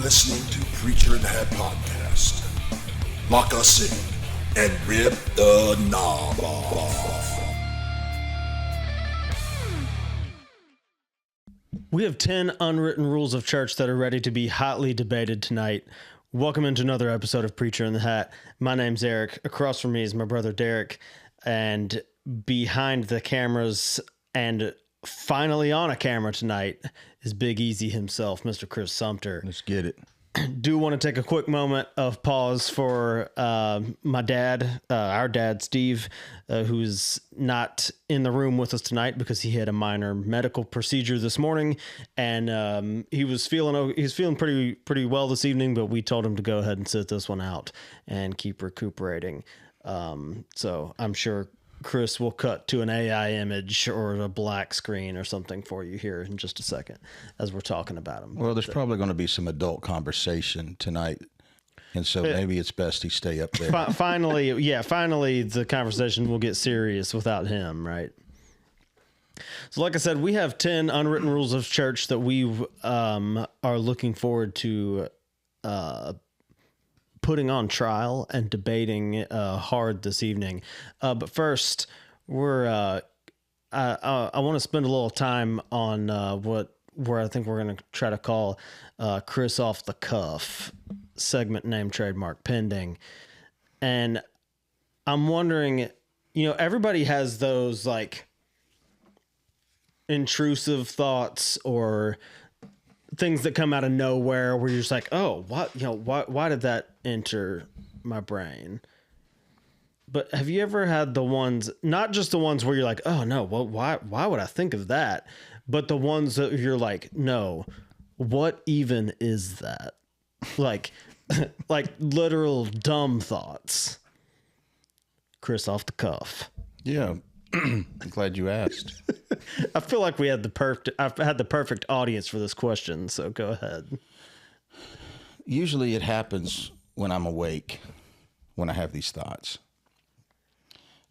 listening to Preacher in the Hat podcast. Lock us in and rip the knob off. We have 10 unwritten rules of church that are ready to be hotly debated tonight. Welcome into another episode of Preacher in the Hat. My name's Eric. Across from me is my brother Derek. And behind the cameras and finally on a camera tonight is Big Easy himself, Mr. Chris Sumter. Let's get it. Do want to take a quick moment of pause for my dad, our dad, Steve, who's not in the room with us tonight because he had a minor medical procedure this morning, and he's feeling pretty well this evening. But we told him to go ahead and sit this one out and keep recuperating. So I'm sure Chris will cut to an AI image or a black screen or something for you here in just a second as we're talking about him. Well, there's probably going to be some adult conversation tonight, and so maybe it's best he stay up there. Finally, the conversation will get serious without him, right? So like I said, we have 10 unwritten rules of church that we are looking forward to putting on trial and debating hard this evening. But first, I want to spend a little time on where I think we're going to try to call Chris off the cuff, segment name trademark pending. And I'm wondering, everybody has those like intrusive thoughts or things that come out of nowhere where you're just like, oh, what, why did that enter my brain? But have you ever had the ones, not just the ones where you're like, oh no, well, why would I think of that? But the ones that you're like, no, what even is that? Like literal dumb thoughts. Chris off the cuff. Yeah. I'm glad you asked. I feel like I've had the perfect audience for this question, so go ahead. Usually it happens when I'm awake, when I have these thoughts.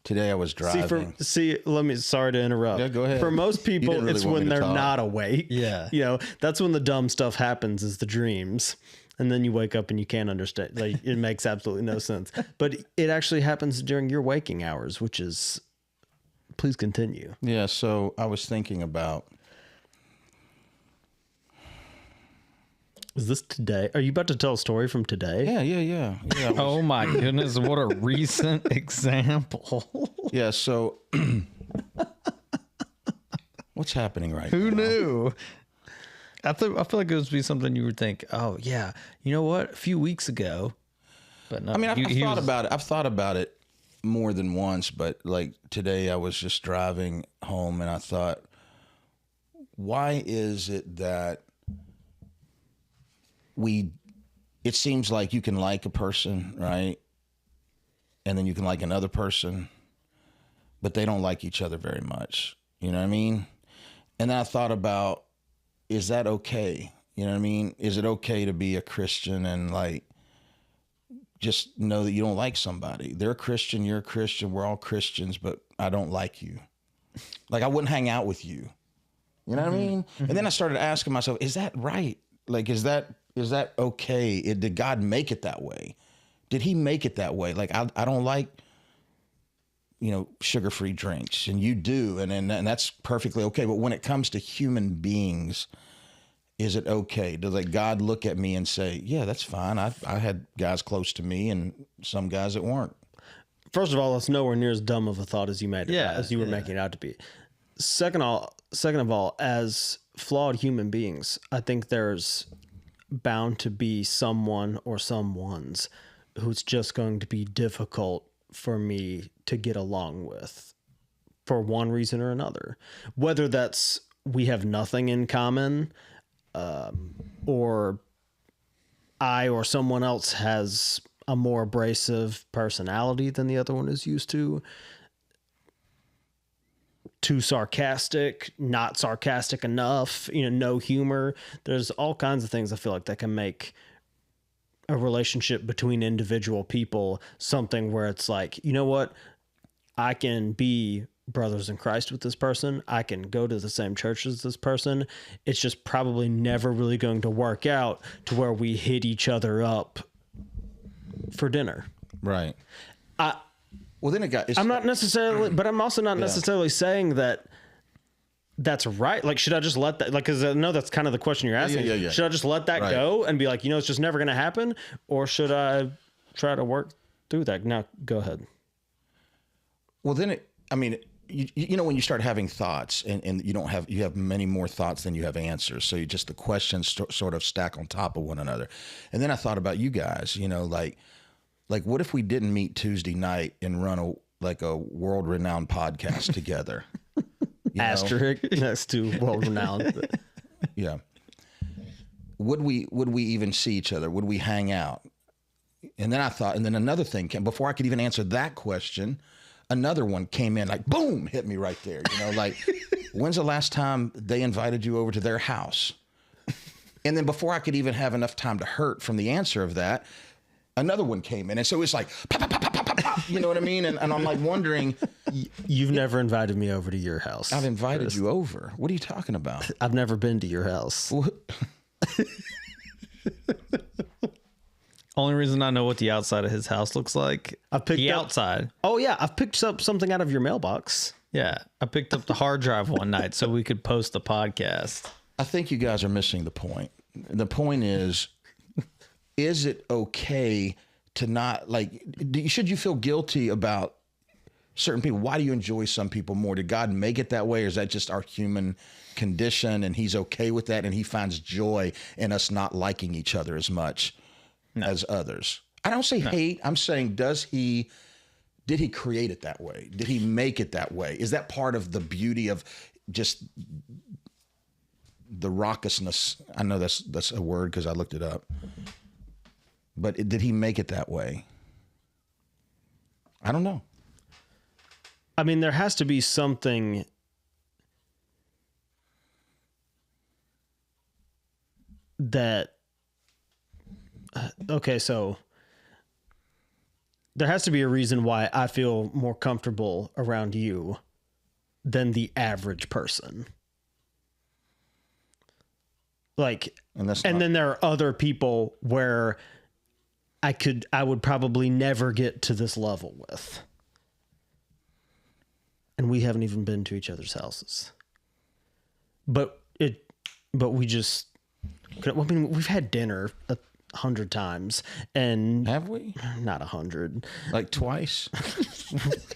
Today I was driving. Sorry to interrupt. Yeah, go ahead. For most people, really it's want when me to they're talk. not awake. Yeah. That's when the dumb stuff happens, is the dreams. And then you wake up and you can't understand. Like, it makes absolutely no sense. But it actually happens during your waking hours, which is... Please continue. Yeah, so I was thinking about... Is this today? Are you about to tell a story from today? Yeah. Oh my goodness, what a recent example. Yeah, so... What's happening right now? Who knew? I feel like it would be something you would think, oh yeah, you know what? A few weeks ago. But no, I mean, I've thought about it. I've thought about it more than once, but like today I was just driving home and I thought, why is it that it seems like you can like a person, right? And then you can like another person, but they don't like each other very much. You know what I mean? And then I thought about, is that okay? You know what I mean? Is it okay to be a Christian and like, just know that you don't like somebody. They're a Christian, you're a Christian, we're all Christians, but I don't like you. Like, I wouldn't hang out with you. You know what I mean? Mm-hmm. And then I started asking myself, is that right? Like, is that okay? Did God make it that way? Did he make it that way? Like, I don't like, sugar-free drinks, and you do, and that's perfectly okay. But when it comes to human beings, is it okay? Does like God look at me and say, yeah, that's fine. I had guys close to me and some guys that weren't. First of all, it's nowhere near as dumb of a thought as you made it, as you were making it out to be. Second of all, as flawed human beings, I think there's bound to be someone or someones who's just going to be difficult for me to get along with for one reason or another. Whether that's we have nothing in common, or I or someone else has a more abrasive personality than the other one is used to. Too sarcastic, not sarcastic enough, no humor. There's all kinds of things I feel like that can make a relationship between individual people something where it's like, you know what? I can be brothers in Christ with this person. I can go to the same church as this person. It's just probably never really going to work out to where we hit each other up for dinner. Right. Well, then I'm not necessarily, but I'm also not necessarily saying that that's right. Like, should I just let that, like, cause I know that's kind of the question you're asking. Yeah. Should I just let that go and be like, you know, it's just never going to happen? Or should I try to work through that? Now go ahead. Well, then you know, when you start having thoughts and you have many more thoughts than you have answers. So the questions sort of stack on top of one another. And then I thought about you guys, you know, like what if we didn't meet Tuesday night and run a world renowned podcast together? Asterisk next to world renowned. Yeah. Would we even see each other? Would we hang out? And then I thought, and then another thing came before I could even answer that question. Another one came in like, boom, hit me right there. You know, like, when's the last time they invited you over to their house? And then before I could even have enough time to hurt from the answer of that, another one came in. And so it's like, pop, pop, pop, pop, pop, pop, you know what I mean? And I'm like wondering. You've never invited me over to your house. I've invited you over. What are you talking about? I've never been to your house. Only reason I know what the outside of his house looks like. I picked the up, outside. Oh yeah, I've picked up something out of your mailbox. Yeah, I picked up the hard drive one night so we could post the podcast. I think you guys are missing the point. The point is it okay to not, like, should you feel guilty about certain people? Why do you enjoy some people more? Did God make it that way, or is that just our human condition and he's okay with that and he finds joy in us not liking each other as much as others? I don't say hate. I'm saying, did he create it that way? Did he make it that way? Is that part of the beauty of just the raucousness? I know that's a word because I looked it up. But did he make it that way? I don't know. I mean, there has to be something that okay, so there has to be a reason why I feel more comfortable around you than the average person. Like, and then there are other people where I would probably never get to this level with. And we haven't even been to each other's houses. But we just, I mean, we've had dinner 100 times, and have we? Not 100, like twice.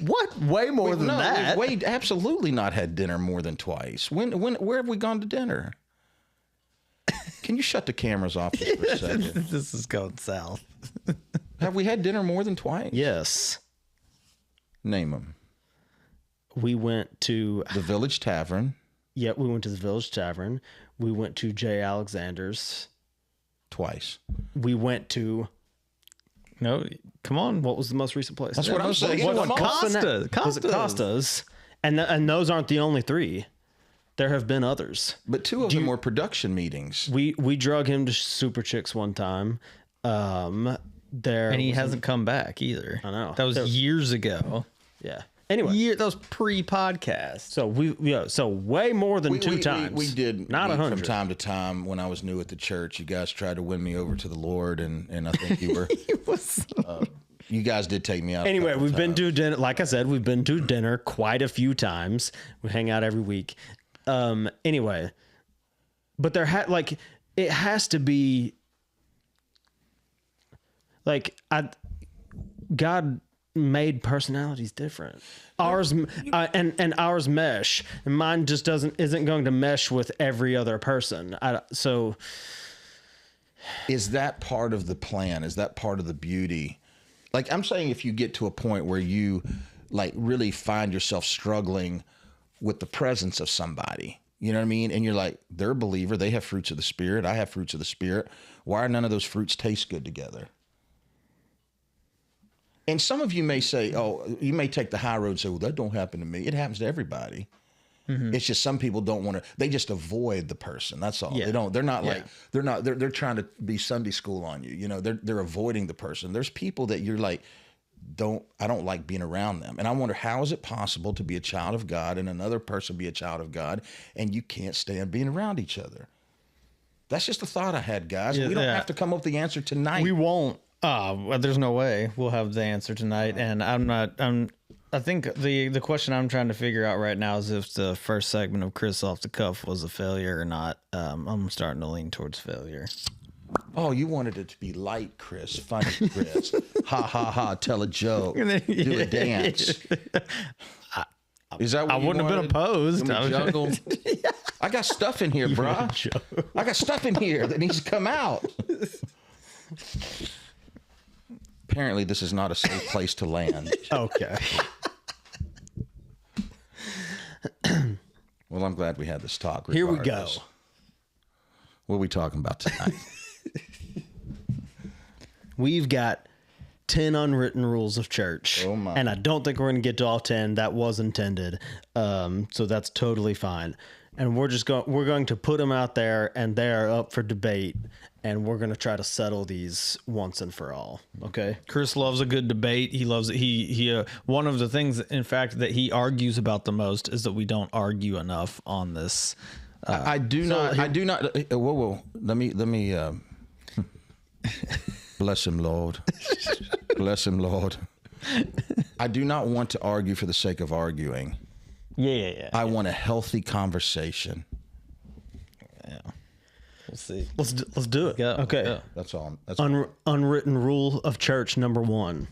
What? Way more than that? We've absolutely not had dinner more than twice. Where have we gone to dinner? Can you shut the cameras off just for a second? This is going south. Have we had dinner more than twice? Yes. Name them. We went to the Village Tavern. Yeah, we went to the Village Tavern. We went to J. Alexander's. Twice. We went to... No, come on. What was the most recent place? That's what I'm saying. Costa. Was it Costa's? And those aren't the only three. There have been others. But two of them were production meetings. We drug him to Super Chicks one time. And he hasn't come back either. I know. That was years ago. Yeah. Anyway, that was pre-podcast. So way more than two times. We did not 100 from time to time when I was new at the church. You guys tried to win me over to the Lord, and I think you were. You guys did take me out. Anyway, we've been to dinner. Like I said, we've been to dinner quite a few times. We hang out every week. Anyway, but it has to be like God made personalities different. Ours and ours mesh, and mine just isn't going to mesh with every other person. So is that part of the plan? Is that part of the beauty? Like, I'm saying, if you get to a point where you like really find yourself struggling with the presence of somebody, you know what I mean? And you're like, they're a believer. They have fruits of the Spirit. I have fruits of the Spirit. Why are none of those fruits taste good together? And some of you may say, you may take the high road and say, well, that don't happen to me. It happens to everybody. Mm-hmm. It's just some people don't want to, they just avoid the person. That's all. Yeah. They're trying to be Sunday school on you. You know, they're avoiding the person. There's people that you're like, I don't like being around them. And I wonder, how is it possible to be a child of God and another person be a child of God and you can't stand being around each other? That's just a thought I had, guys. We don't have to come up with the answer tonight. We won't. Well, there's no way we'll have the answer tonight. And I think the question I'm trying to figure out right now is if the first segment of Chris Off the Cuff was a failure or not. I'm starting to lean towards failure. Oh, you wanted it to be light, Chris. Funny, Chris. Ha, ha, ha. Tell a joke. Do a dance. Is that what I you wouldn't have been opposed. Juggle? I got stuff in here, bruh. I got stuff in here that needs to come out. Apparently, this is not a safe place to land. Okay. Well, I'm glad we had this talk. Here we go. Regardless. What are we talking about tonight? We've got 10 unwritten rules of church. Oh my. And I don't think we're going to get to all 10. That was intended. So that's totally fine. And we're going to put them out there, and they're up for debate, and we're going to try to settle these once and for all. Okay. Chris loves a good debate. He loves it. He one of the things, in fact, that he argues about the most is that we don't argue enough on this. I do not. Whoa. Let me. Bless him, Lord. Bless him, Lord. I do not want to argue for the sake of arguing. Yeah. I want a healthy conversation. Yeah. We'll see. Let's do it. Go. Okay. Go. That's all. That's Unwritten rule of church number 1.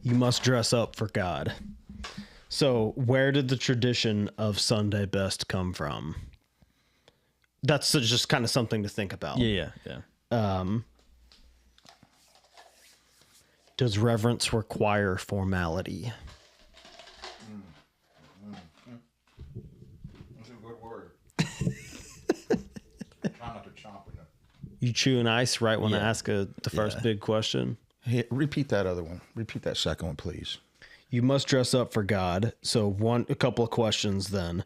You must dress up for God. So where did the tradition of Sunday best come from? That's just kind of something to think about. Yeah. Does reverence require formality? That's a good word. Try not to chomp it. You chewing ice right when I Yeah. ask the first big question? Hey, repeat that other one. Repeat that second one, please. You must dress up for God. So a couple of questions then.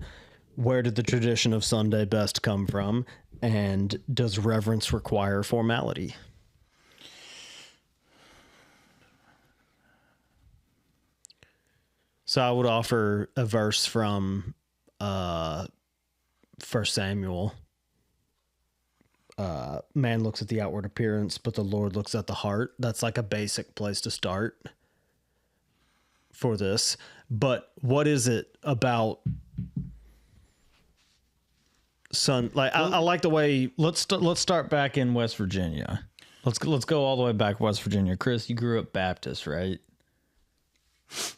Where did the tradition of Sunday best come from? And does reverence require formality? So I would offer a verse from 1 Samuel. Man looks at the outward appearance, but the Lord looks at the heart. That's like a basic place to start for this. But what is it about I like the way. Let's start back in West Virginia. Let's go all the way back to West Virginia. Chris, you grew up Baptist, right?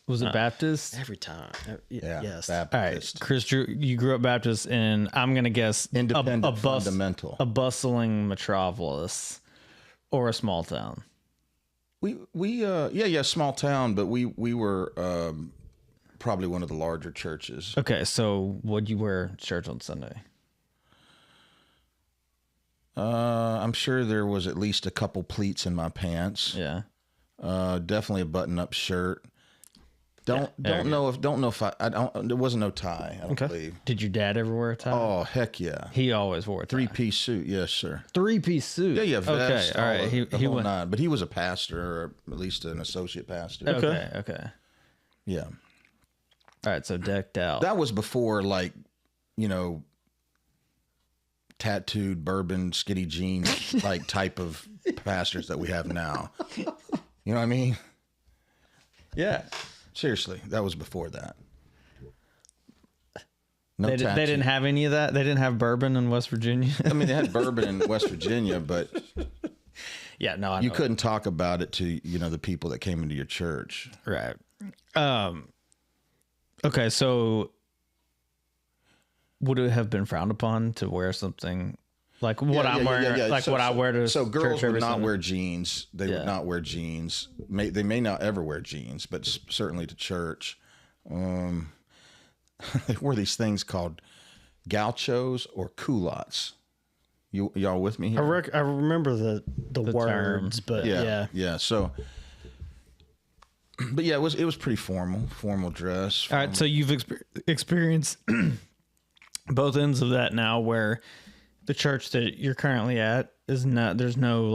Was it Baptist? Every time. Yeah. Yes. Baptist. All right, Chris, you grew up Baptist in, I'm going to guess, Independent, fundamental. a bustling metropolis or a small town. Small town, but we were probably one of the larger churches. Okay, so what'd you wear to church on Sunday? I'm sure there was at least a couple pleats in my pants. Yeah. Definitely a button-up shirt. Don't know if there wasn't no tie, I don't believe. Did your dad ever wear a tie? Oh, heck yeah. He always wore a tie. 3-piece suit, yes, sir. 3-piece suit. Yeah, vest. Okay, all right. He went on, but he was a pastor, or at least an associate pastor. Okay. Yeah. All right, so decked out. That was before, tattooed bourbon skinny jeans type of pastors that we have now. You know what I mean? Yeah. Seriously, that was before that. They didn't have any of that? They didn't have bourbon in West Virginia? I mean, they had bourbon in West Virginia, but yeah, no, I you know. couldn't talk about it to, the people that came into your church. Right. Okay, so would it have been frowned upon to wear something like what I'm wearing? Like what I wear to so girls church would every not Sunday? wear jeans. They would not wear jeans. They may not ever wear jeans, but certainly to church. They wore these things called gauchos or culottes. Y'all with me here? I remember the words, term. but yeah. So, but yeah, it was pretty formal dress. All right, so you've experienced both ends of that now, where the church that you're currently at is not. There's no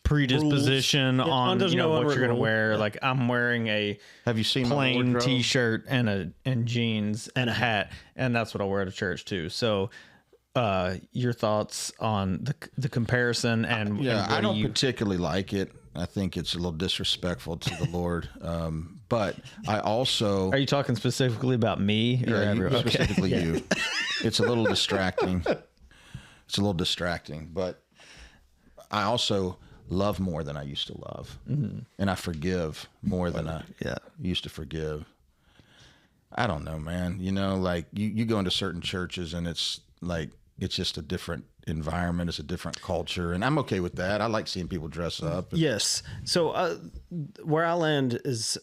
predisposition on there's you know no what you're unwritten gonna rule. wear. Like I'm wearing a Have you seen my plain wardrobe? t-shirt and jeans and a hat, and that's what I'll wear to church too. So your thoughts on the comparison and Yeah, and I what don't do you particularly like it. I think it's a little disrespectful to the Lord. But I also are you talking specifically about me or yeah, everyone? Okay. specifically you. It's a little distracting. It's a little distracting, but I also love more than I used to love, and I forgive more than I used to forgive. I don't know, man. You know, like you go into certain churches and it's like it's just a different environment. It's a different culture, and I'm okay with that. I like seeing people dress up. Yes. So where I land is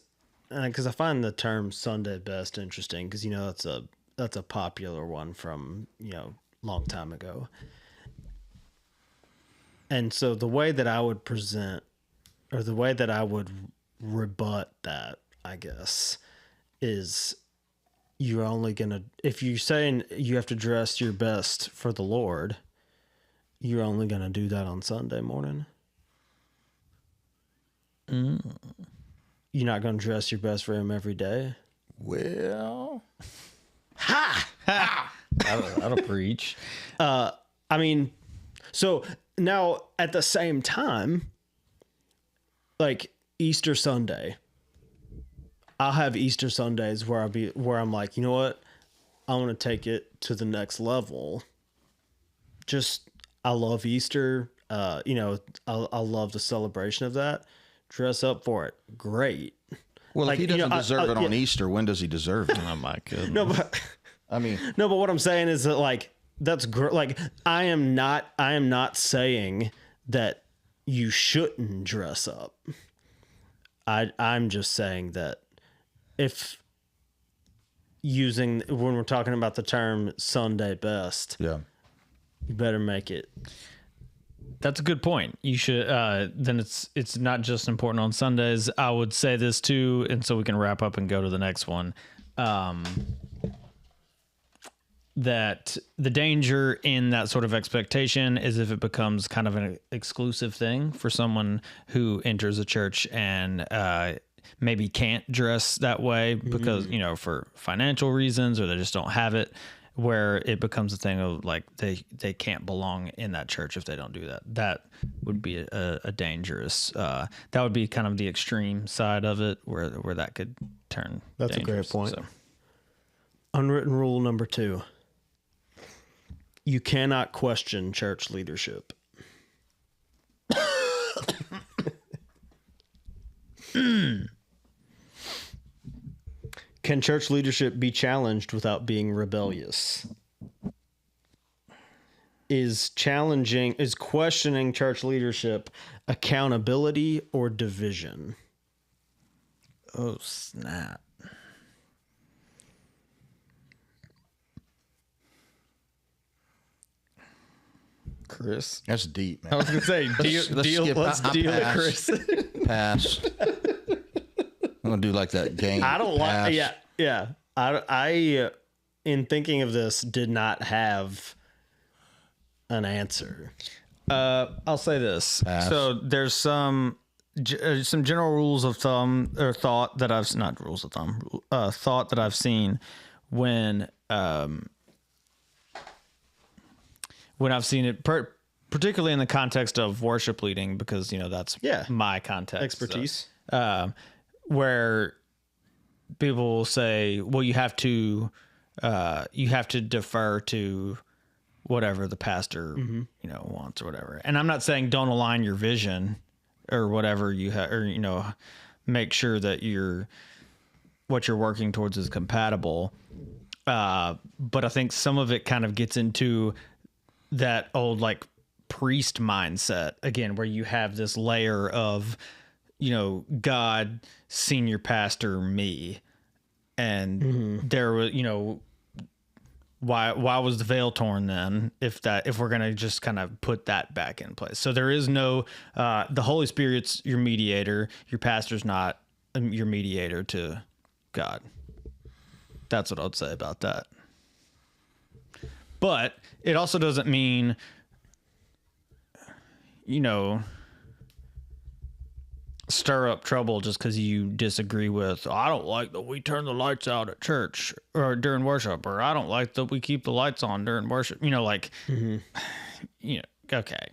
because I find the term Sunday best interesting because that's a popular one from long time ago. And so the way that I would present, or the way that I would rebut that, I guess, is you're only gonna if you're saying you have to dress your best for the Lord, you're only gonna do that on Sunday morning. You're not gonna dress your best for Him every day. Well, That'll preach. I mean, so now at the same time, like Easter Sunday, I'll have Easter Sundays where I'm like, you know what? I want to take it to the next level. Just, I love Easter. I love the celebration of that. Dress up for it. Great. well, Like, if he doesn't deserve it on yeah. Easter, when does he deserve it? Oh my goodness. No, but I mean, no, but what I'm saying is that like that's great. Like I am not saying that you shouldn't dress up. I'm just saying that if when we're talking about the term Sunday best, yeah. you better make it. That's a good point. You should then it's not just important on Sundays. I would say this too, and so we can wrap up and go to the next one. That the danger in that sort of expectation is if it becomes kind of an exclusive thing for someone who enters a church and maybe can't dress that way because, for financial reasons or they just don't have it, where it becomes a thing of like they can't belong in that church if they don't do that. That would be a dangerous, that would be kind of the extreme side of it where that could turn That's a great dangerous. point. So. Unwritten rule number 2. You cannot question church leadership. Can church leadership be challenged without being rebellious? Is questioning church leadership accountability or division? Oh, snap. Chris. That's deep, man. I was gonna say, let's deal with Chris. Pass. I'm gonna do like that game. I don't pass. like. Yeah. I in thinking of this, did not have an answer. I'll say this. Pass. So there's some general rules of thumb or thought that I've not rules of thumb thought that I've seen when I've seen it, particularly in the context of worship leading, because that's my context Expertise. where people will say, well, you have to defer to whatever the pastor wants or whatever. And I'm not saying don't align your vision or whatever you have, or make sure that what you're working towards is compatible. But I think some of it kind of gets into that old like priest mindset again, where you have this layer of God, senior pastor, me, and there was why was the veil torn then if we're gonna just kind of put that back in place? So there is no the Holy Spirit's your mediator, your pastor's not your mediator to God. That's what I'd say about that. But it also doesn't mean, stir up trouble just because you disagree with, I don't like that we turn the lights out at church or during worship, or I don't like that we keep the lights on during worship. You know, like, you know, okay.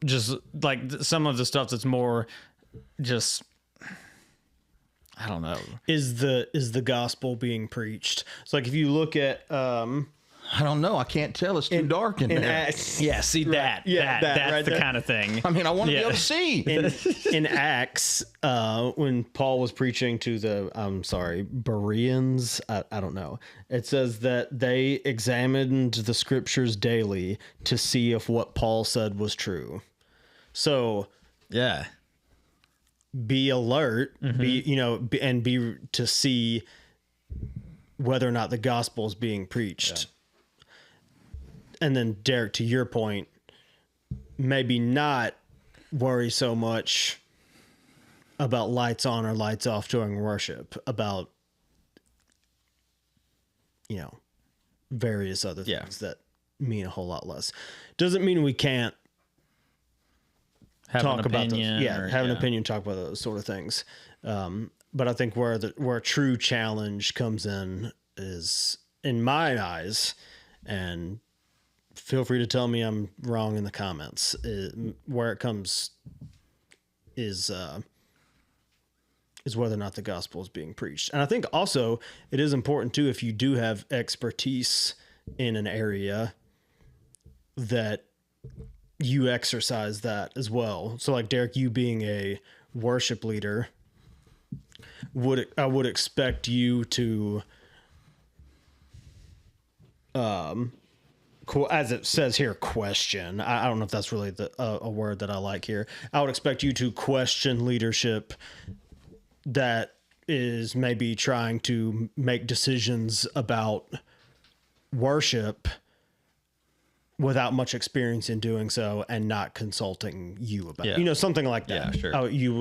Just like some of the stuff that's more just, I don't know. Is the gospel being preached? So like if you look at I don't know. I can't tell. It's too dark in there. Acts, Yeah, see that. Yeah, that's right the there. kind of thing. I mean, I want to be able to see. in Acts, when Paul was preaching to the Bereans, I don't know. It says that they examined the scriptures daily to see if what Paul said was true. So Yeah. be alert, be to see whether or not the gospel is being preached. And then Derek, to your point, maybe not worry so much about lights on or lights off during worship, about, various other things that mean a whole lot less. Doesn't mean we can't Have talk an about those. opinion. Yeah, have an opinion, talk about those sort of thing. But I think where a true challenge comes in is, in my eyes, and feel free to tell me I'm wrong in the comments, where it comes is whether or not the gospel is being preached. And I think also it is important too, if you do have expertise in an area, that you exercise that as well. So like Derek, you being a worship leader, I would expect you to, as it says here, question. I don't know if that's really a word that I like here. I would expect you to question leadership that is maybe trying to make decisions about worship without much experience in doing so, and not consulting you about something like that. Yeah, sure.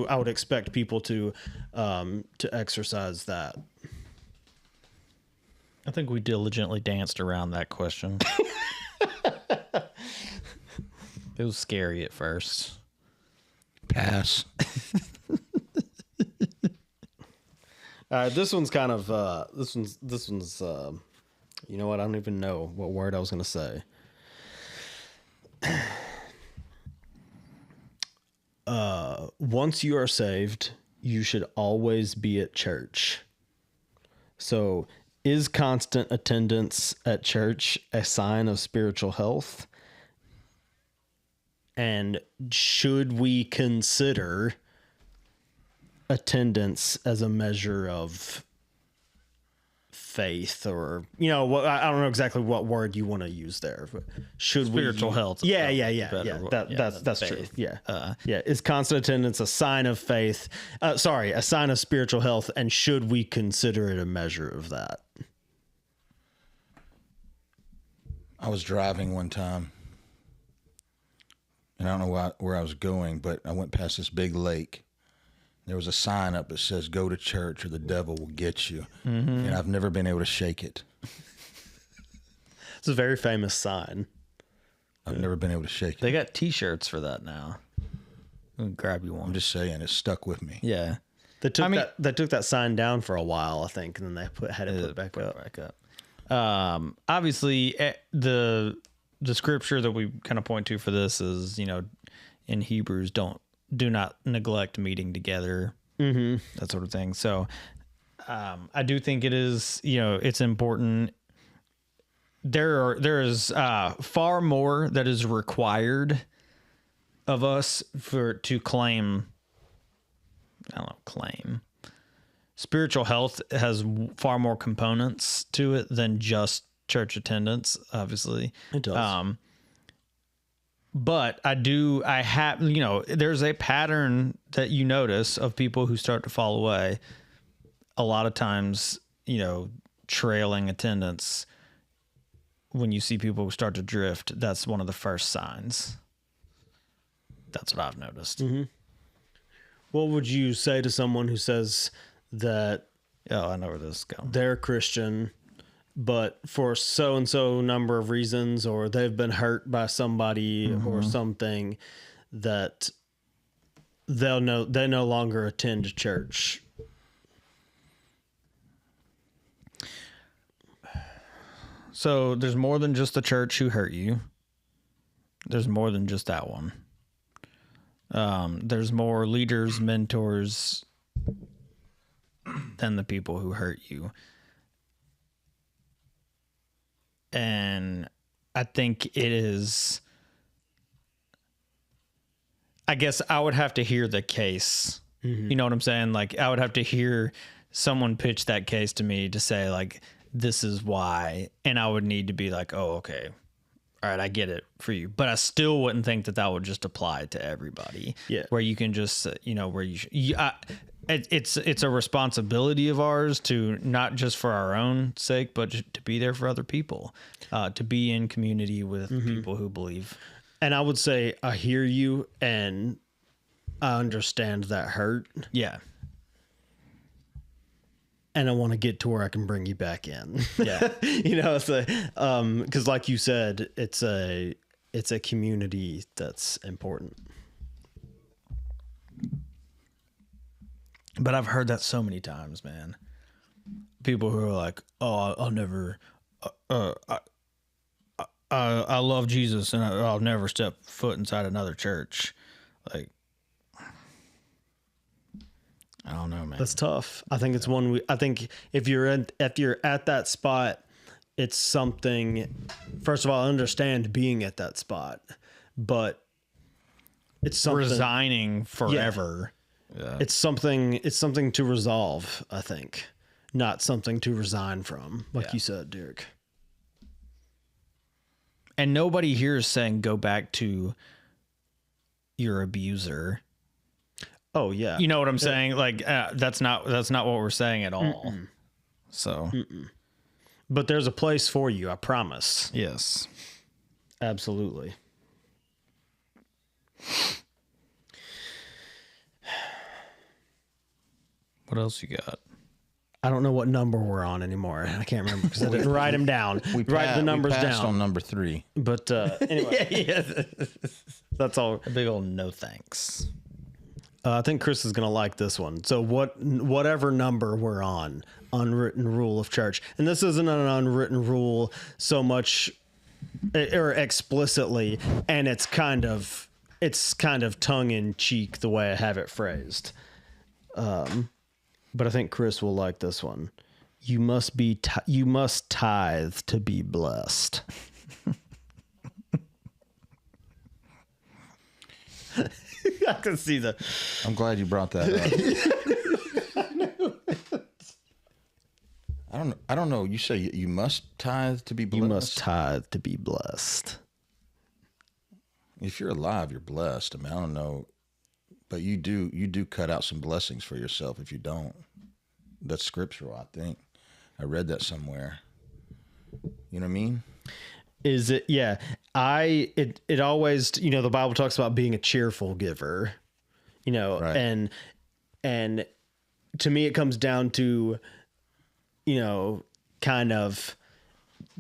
I would expect people to exercise that. I think we diligently danced around that question. It was scary at first. Pass. This one's kind of this one's you know what? I don't even know what word I was going to say. Once you are saved, you should always be at church. So, is constant attendance at church a sign of spiritual health? And should we consider attendance as a measure of faith, or I don't know exactly what word you want to use there, but should Spiritual health. Yeah. Better, That's true. faith. Yeah. Is constant attendance a sign of faith? A sign of spiritual health, and should we consider it a measure of that? I was driving one time, and I don't know where I was going, but I went past this big lake. There was a sign up that says, "Go to church or the devil will get you." Mm-hmm. And I've never been able to shake it. It's a very famous sign. I've never been able to shake it. They got T-shirts for that now. I'll grab you one. I'm just saying, it stuck with me. Yeah. They took that sign down for a while, I think, and then they had it put back up. Obviously, the scripture that we kind of point to for this is, in Hebrews, do not neglect meeting together, that sort of thing. So I do think it is, it's important. There is far more that is required of us to claim. Spiritual health has far more components to it than just church attendance, obviously. It does. But there's a pattern that you notice of people who start to fall away. A lot of times, trailing attendance, when you see people start to drift, that's one of the first signs. That's what I've noticed. Mm-hmm. What would you say to someone who says that I know where this is going. they're Christian, but for so and so number of reasons, or they've been hurt by somebody or something, that they no longer attend church. So there's more than just the church who hurt you. There's more than just that one. There's more leaders, mentors than the people who hurt you. And I think it is, I guess I would have to hear the case. You know what I'm saying? Like, I would have to hear someone pitch that case to me to say, like, this is why. And I would need to be like, oh, okay. All right, I get it for you. But I still wouldn't think that would just apply to everybody. Yeah. Where you can just, where it's a responsibility of ours to not just for our own sake, but to be there for other people, to be in community with people who believe. And I would say I hear you and I understand that hurt. Yeah. And I want to get to where I can bring you back in. Yeah. So, because like you said, it's a community that's important. But I've heard that so many times, man. People who are like, "Oh, I'll never, I love Jesus, and I'll never step foot inside another church." Like, I don't know, man. That's tough. I think it's one. I think if you're at that spot, it's something. First of all, I understand being at that spot, but it's something resigning forever. Yeah. It's something to resolve, I think, not something to resign from, like you said, Derek. And nobody here is saying go back to your abuser. Oh yeah. You know what I'm saying? Like that's not what we're saying at all. Mm-mm. So, but there's a place for you, I promise. Yes. Absolutely. What else you got? I don't know what number we're on anymore. I can't remember because I didn't write them down. Write the numbers we passed down. on number 3. But anyway, that's all. A big old no thanks. I think Chris is going to like this one. So whatever number we're on, unwritten rule of church. And this isn't an unwritten rule so much or explicitly, and it's kind of tongue in cheek the way I have it phrased. But I think Chris will like this one. You must tithe to be blessed. I can see I'm glad you brought that up. I don't know. You say you must tithe to be blessed? You must tithe to be blessed. If you're alive, you're blessed. I mean, I don't know. But you do cut out some blessings for yourself if you don't. That's scriptural, I think. I read that somewhere. You know what I mean? Is it? Yeah. It always, the Bible talks about being a cheerful giver, right. and to me, it comes down to, kind of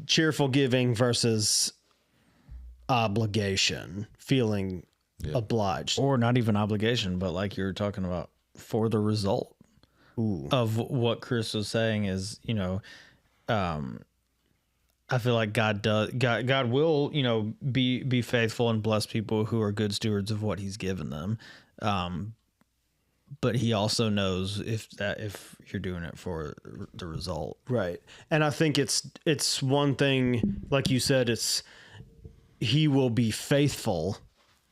cheerful giving versus obligation, feeling obliged, or not even obligation, but like you were talking about, for the result. Ooh. Of what Chris was saying is, I feel like God will, be faithful and bless people who are good stewards of what he's given them. But he also knows if you're doing it for the result. Right. And I think it's one thing, like you said, he will be faithful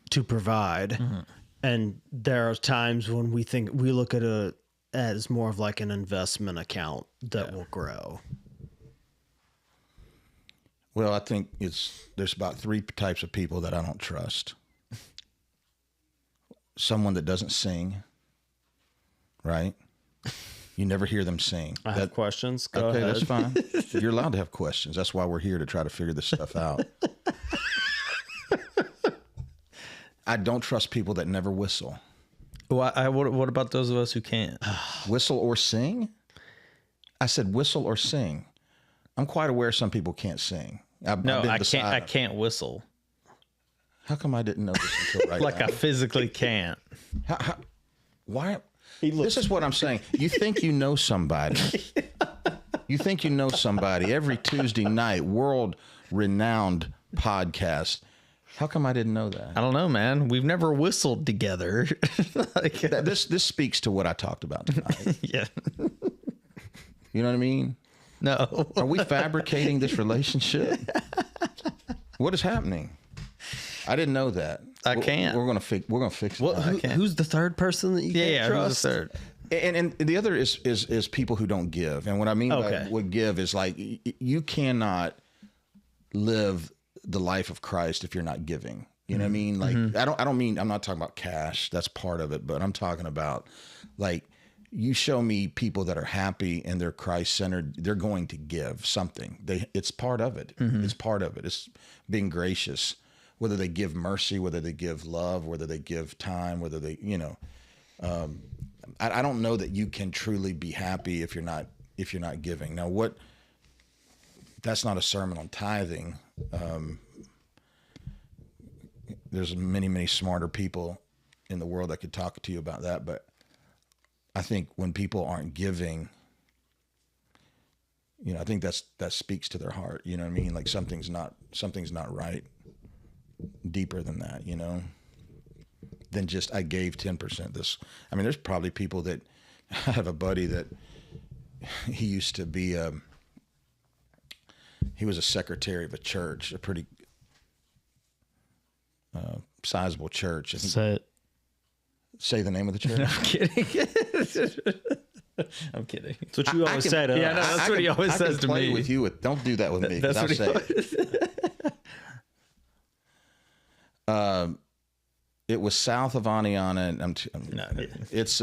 to provide. Mm-hmm. And there are times when we look at it as more of like an investment account that will grow. Well, I think there's about 3 types of people that I don't trust. Someone that doesn't sing, right? You never hear them sing. I have questions. Go ahead. That's fine. You're allowed to have questions. That's why we're here, to try to figure this stuff out. I don't trust people that never whistle. What about those of us who can't? Whistle or sing? I said whistle or sing. I'm quite aware some people can't sing. I can't whistle. How come I didn't know this until right Like now? I physically can't. Why? This is what I'm saying. You think you know somebody. You think you know somebody. Every Tuesday night, world-renowned podcast. How come I didn't know that? I don't know, man. We've never whistled together. Like, This speaks to what I talked about tonight. yeah. You know what I mean? No. Are we fabricating this relationship? What is happening? I didn't know that. I can't. We're gonna fix it. Well, who's the third person that you can't trust? Who's the third? And the other is people who don't give. And what I mean by what give is like you cannot live the life of Christ if you're not giving. You know what I mean? Like I don't mean, I'm not talking about cash. That's part of it, but I'm talking about like you show me people that are happy and they're Christ centered, they're going to give something. It's part of it. It's part of it. It's being gracious, whether they give mercy, whether they give love, whether they give time, whether they, I don't know that you can truly be happy if you're not giving. Now, that's not a sermon on tithing. There's many, many smarter people in the world that could talk to you about that. But I think when people aren't giving, I think that speaks to their heart. You know what I mean? Like something's not right. Deeper than that, than just I gave 10% this. I mean, there's probably people that I have a buddy that he used to be he was a secretary of a church, a pretty sizable church. Say the name of the church. I'm kidding. I'm kidding. That's what you always say to us. Yeah, no, that's what he always says to me. With you, don't do that with me. That's what I'll say. It was south of Aniana, and it's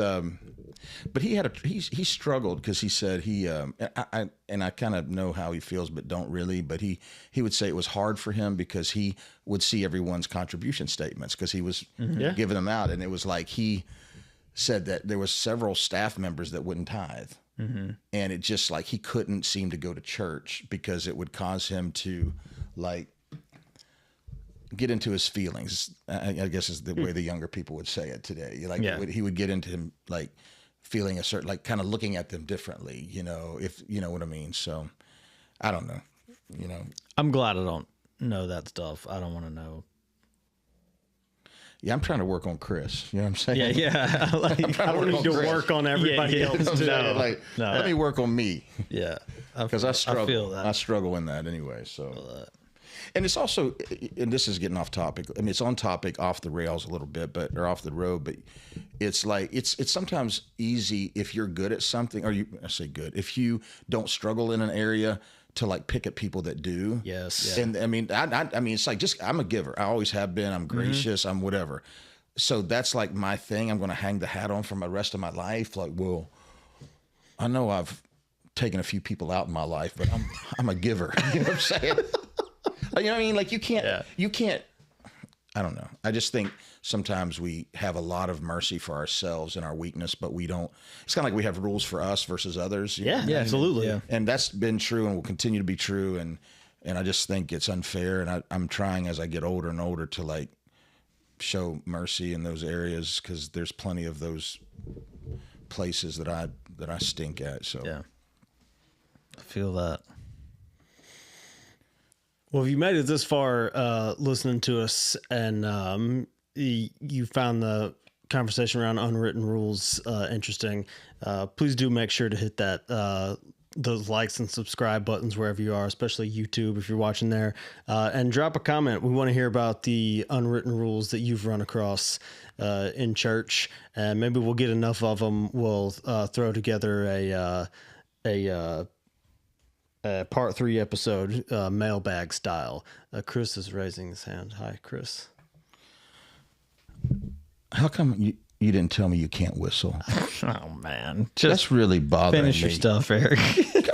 but he struggled because he said I kind of know how he feels, but don't really. But he would say it was hard for him because he would see everyone's contribution statements because he was giving them out, and it was like he said that there was several staff members that wouldn't tithe, and it just like he couldn't seem to go to church because it would cause him to like get into his feelings. I guess is the way the younger people would say it today. Like he would get into him like feeling a certain, like kind of looking at them differently, if you know what I mean. So I don't know, I'm glad I don't know that stuff. I don't want to know. Yeah, I'm trying to work on Chris. You know what I'm saying? Yeah. Like, I don't need to work on everybody else. No. Let me work on me. Yeah. Because I struggle. I feel that. I struggle in that anyway. So. And it's also, and this is getting off topic. I mean, it's on topic, off the rails a little bit, or off the road. But it's like it's sometimes easy if you're good at something, I say good, if you don't struggle in an area to like pick at people that do. Yes. And I mean, I mean, it's like I'm a giver. I always have been. I'm gracious. I'm whatever. So that's like my thing. I'm going to hang the hat on for the rest of my life. Like, well, I know I've taken a few people out in my life, but I'm a giver. You know what I'm saying? You know what I mean? Like you can't, I don't know. I just think sometimes we have a lot of mercy for ourselves and our weakness, but we don't, it's kind of like we have rules for us versus others. Yeah, absolutely. Yeah. And that's been true and will continue to be true. And I just think it's unfair. And I'm trying as I get older and older to like show mercy in those areas because there's plenty of those places that I stink at. So yeah, I feel that. Well, if you made it this far listening to us and you found the conversation around unwritten rules interesting, please do make sure to hit that those likes and subscribe buttons wherever you are, especially YouTube if you're watching there, and drop a comment. We want to hear about the unwritten rules that you've run across in church, and maybe we'll get enough of them. We'll throw together a part 3 episode, mailbag style. Chris is raising his hand. Hi, Chris. How come you didn't tell me you can't whistle? Oh man, That's really bothering finish me. your stuff, Eric.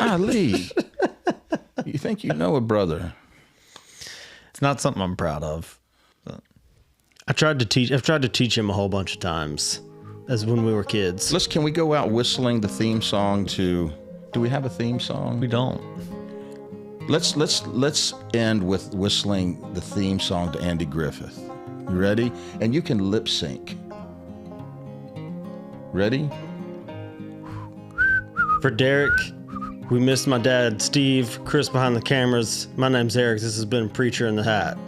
Golly. You think you know a brother? It's not something I'm proud of. But. I've tried to teach him a whole bunch of times as when we were kids. Can we go out whistling the theme song to... Do we have a theme song? We don't. Let's end with whistling the theme song to Andy Griffith. You ready? And you can lip sync. Ready? For Derek, we missed my dad, Steve, Chris behind the cameras. My name's Eric. This has been Preacher in the Hat.